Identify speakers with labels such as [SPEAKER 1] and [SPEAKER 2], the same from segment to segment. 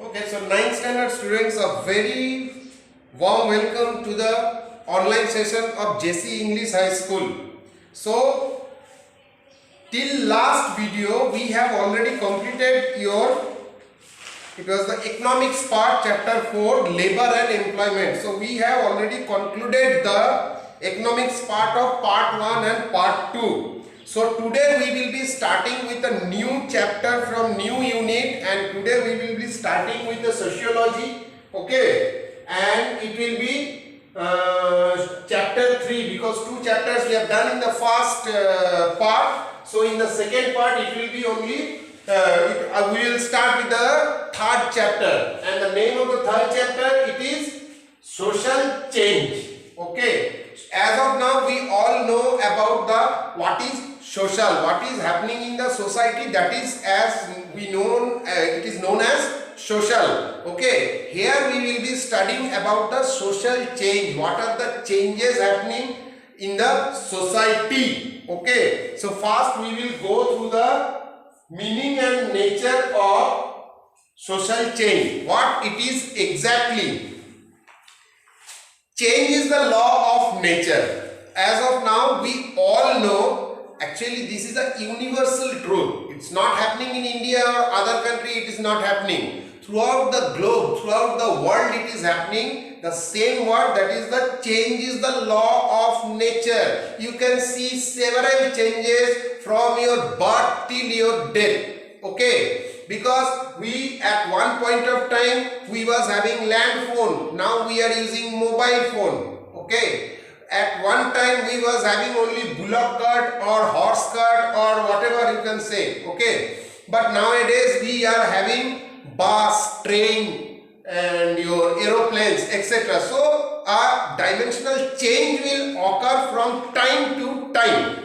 [SPEAKER 1] Okay, so 9th standard students, a very warm welcome to the online session of Jaycees English High School. So, till last video we have already completed it was the economics part, chapter 4, labor and employment. So, we have already concluded the economics part of part 1 and part 2. So today we will be starting with a new chapter from new unit, and today we will be starting with the sociology, okay, and it will be chapter 3 because 2 chapters we have done in the first part. So in the second part it will be only we will start with the third chapter, and the name of the third chapter it is social change. Okay, as of now we all know about the what is social, what is happening in the society, that is as we know it is known as social. Okay, here we will be studying about the social change, what are the changes happening in the society. Okay, so first we will go through the meaning and nature of social change, what it is exactly. Change is the law of nature. As of now we all know, actually this is a universal truth. It's not happening in India or other country, it is not happening. Throughout the globe, throughout the world it is happening. The same word, that is the change is the law of nature. You can see several changes from your birth till your death. Okay. Because we at one point of time we was having land phone, now we are using mobile phone. Okay, at one time we was having only bullock cart or horse cart or whatever you can say. Okay, but nowadays we are having bus, train and your aeroplanes, etc. So a dimensional change will occur from time to time.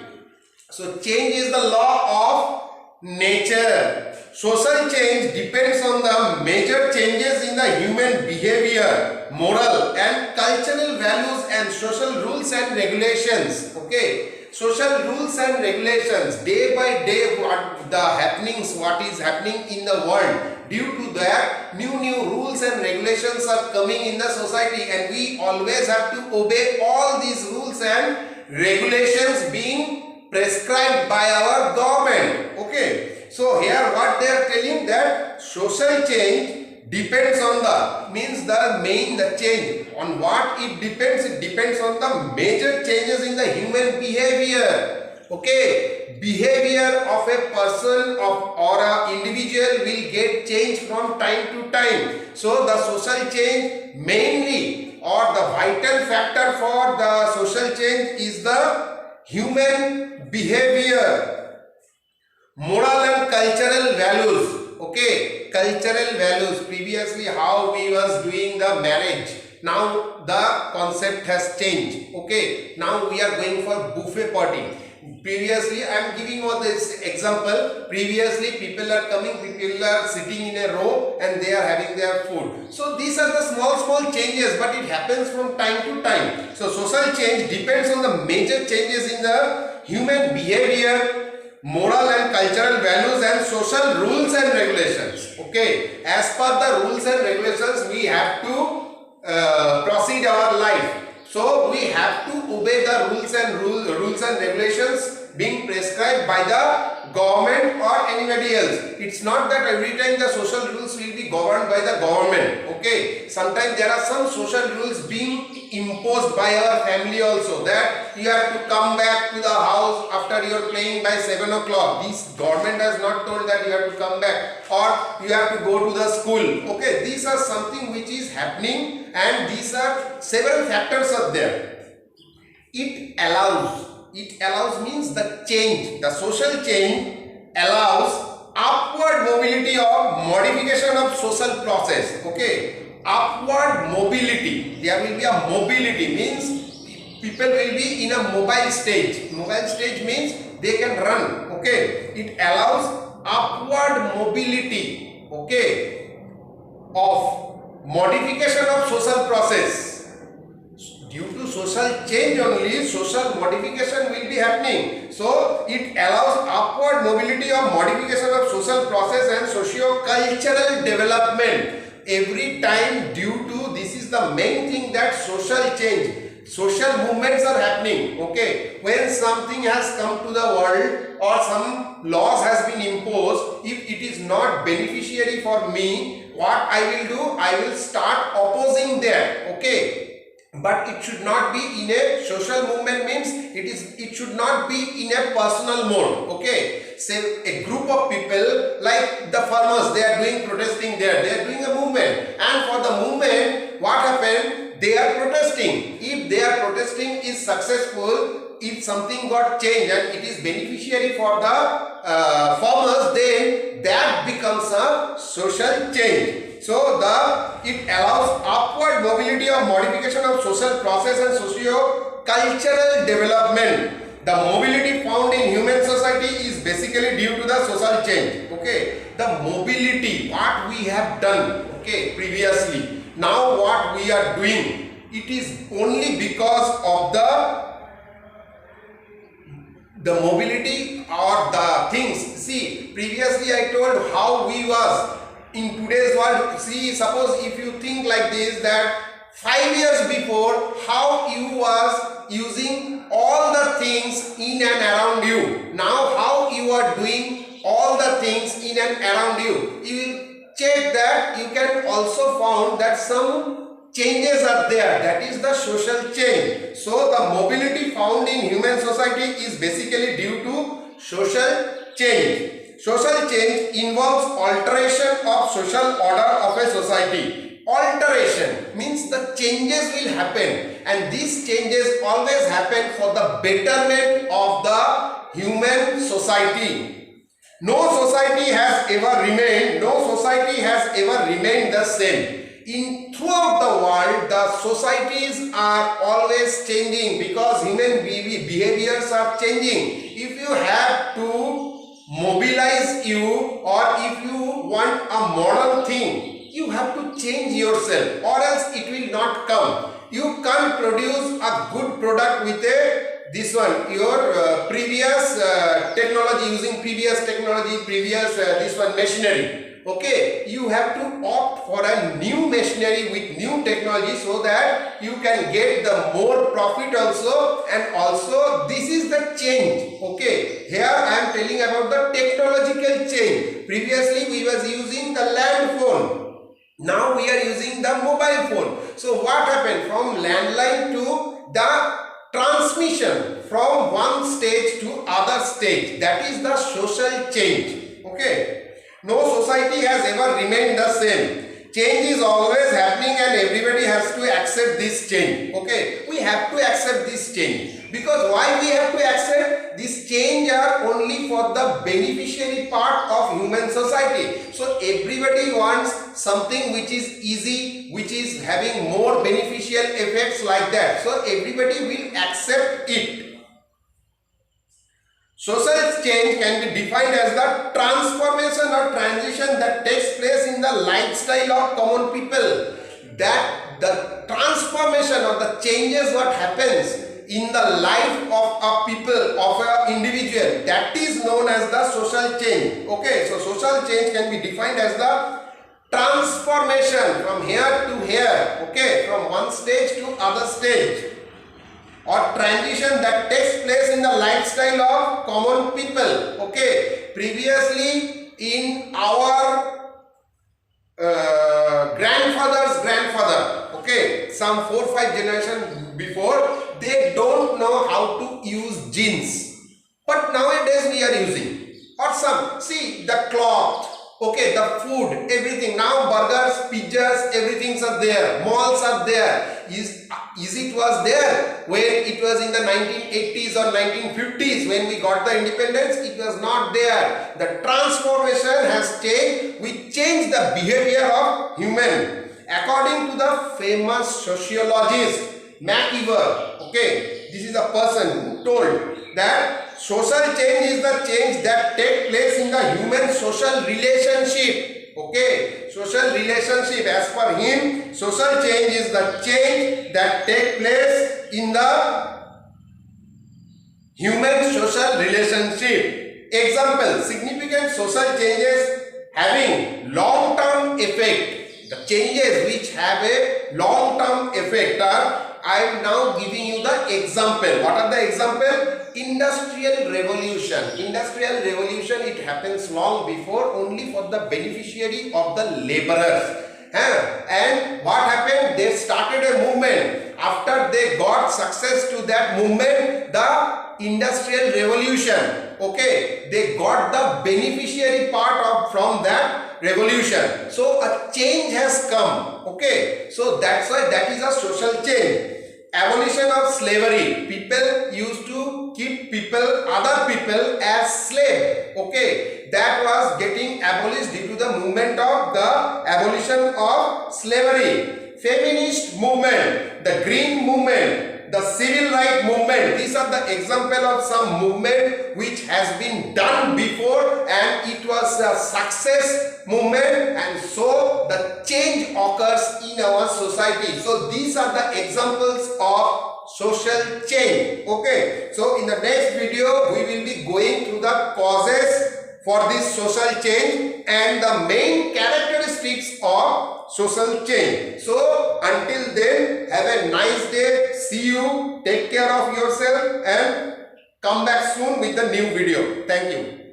[SPEAKER 1] So change is the law of nature. Social change depends on the major changes in the human behavior, moral and cultural values and social rules and regulations. Okay, social rules and regulations, day by day what the happenings, what is happening in the world. Due to that, new rules and regulations are coming in the society, and we always have to obey all these rules and regulations being prescribed by our government. Okay. So here what they are telling, that social change depends on the change on what it depends on the major changes in the human behavior. Okay, behavior of a person or an individual will get changed from time to time. So the social change mainly or the vital factor for the social change is the human behavior. Moral and cultural values. Okay, cultural values. Previously how we was doing the marriage, now the concept has changed. Okay, now we are going for buffet party. Previously I am giving all this example. Previously people are coming, people are sitting in a row and they are having their food. So these are the small changes, but it happens from time to time. So social change depends on the major changes in the human behavior, moral and cultural values and social rules and regulations. Okay, as per the rules and regulations we have to proceed our life. So we have to obey the rules and regulations being prescribed by the government or anybody else. It's not that every time the social rules will be governed by the government. Okay, sometimes there are some social rules being imposed by our family also, that you have to come back to the house after you are playing by 7 o'clock. This government has not told that you have to come back, or you have to go to the school. Okay, these are something which is happening, and these are several factors are there. It allows means the change, the social change allows upward mobility or modification of social process. Okay, upward mobility, there will be a mobility, means people will be in a mobile stage. Mobile stage means they can run. Okay, it allows upward mobility, okay, of modification of social process. Due to social change only, social modification will be happening. So it allows upward mobility of modification of social process and socio-cultural development. every time due to, this is the main thing, that social change, social movements are happening. Okay, when something has come to the world or some laws has been imposed, if it is not beneficiary for me, what I will do, I will start opposing that. Okay, but it should not be in a social movement, means it should not be in a personal mode. Okay, say a group of people like the farmers, they are doing protesting there, they are doing a movement, and for the movement what happened, they are protesting. If their protesting is successful, if something got changed and it is beneficiary for the farmers, then that becomes a social change. So it allows upward mobility or modification of social process and socio-cultural development. The mobility found in human society is basically due to the social change. Okay, the mobility, what we have done, okay, previously, now what we are doing, it is only because of the mobility or the things. See, previously I told how we was in today's world. See, suppose if you think like this, that 5 years before, how you was using all the things in and around you, now how you are doing all the things in and around you. You will check that you can also found that some changes are there, that is the social change. So the mobility found in human society is basically due to social change. Social change involves alteration of social order of a society. Alteration means the changes will happen, and these changes always happen for the betterment of the human society. No society has ever remained the same. Throughout the world, the societies are always changing because human behaviors are changing. If you have to mobilize you, or if you want a modern thing, you have to change yourself, or else it will not come. You can't produce a good product with your previous technology, using previous technology, machinery. Okay, you have to opt for a new machinery with new technology, so that you can get the more profit also, and also this is the change. Okay, here I am telling about the technological change. Previously we was using the land phone, now we are using the mobile phone. So what happened, from landline to the transmission from one stage to other stage, that is the social change. Okay, no society has ever remained the same. Change is always happening, and everybody has to accept this change. Okay, we have to accept this change, because why we have to accept this change are only for the beneficiary part of human society. So everybody wants something which is easy, which is having more beneficial effects like that. So everybody will accept it. Social change can be defined as the transformation or transition that takes place in the lifestyle of common people. That the transformation or the changes what happens in the life of a people, of an individual, that is known as the social change. Okay, so social change can be defined as the transformation from here to here. Okay, from one stage to other stage, or transition that takes place in the lifestyle of common people. Okay, previously in our grandfather's grandfather, okay, some 4-5 generations before, they don't know how to use jeans, but nowadays we are using. Or some, see, the cloth, okay, the food, everything, now burgers, pizzas, everything are there, malls are there. Is it was there when it was in the 1980s or 1950s, when we got the independence? It was not there. The transformation has changed. We changed the behavior of human. According to the famous sociologist McIver, okay, this is a person who told that social change is the change that takes place in the human social relationship. Okay, social relationship, as per him, social change is the change that takes place in the human social relationship. Example, significant social changes having long-term effect. the changes which have a long-term effect are, I am now giving you the example. What are the example? Industrial revolution. Industrial revolution, it happens long before, only for the beneficiary of the laborers. And what happened? They started a movement. After they got success to that movement, the industrial revolution, okay, they got the beneficiary part of from that revolution. So a change has come. Okay, so that's why that is a social change. Abolition of slavery. People used to keep other people as slave. Okay, that was getting abolished due to the movement of the abolition of slavery. Feminist movement, the green movement, the civil rights movement. These are the example of some movement which has been done before and it was a success movement, and so the change occurs in our society. So these are the examples of social change. Okay, so in the next video we will be going through the causes for this social change and the main characteristics of social change. So until then, have a nice day. See you. Take care of yourself and come back soon with the new video. Thank you.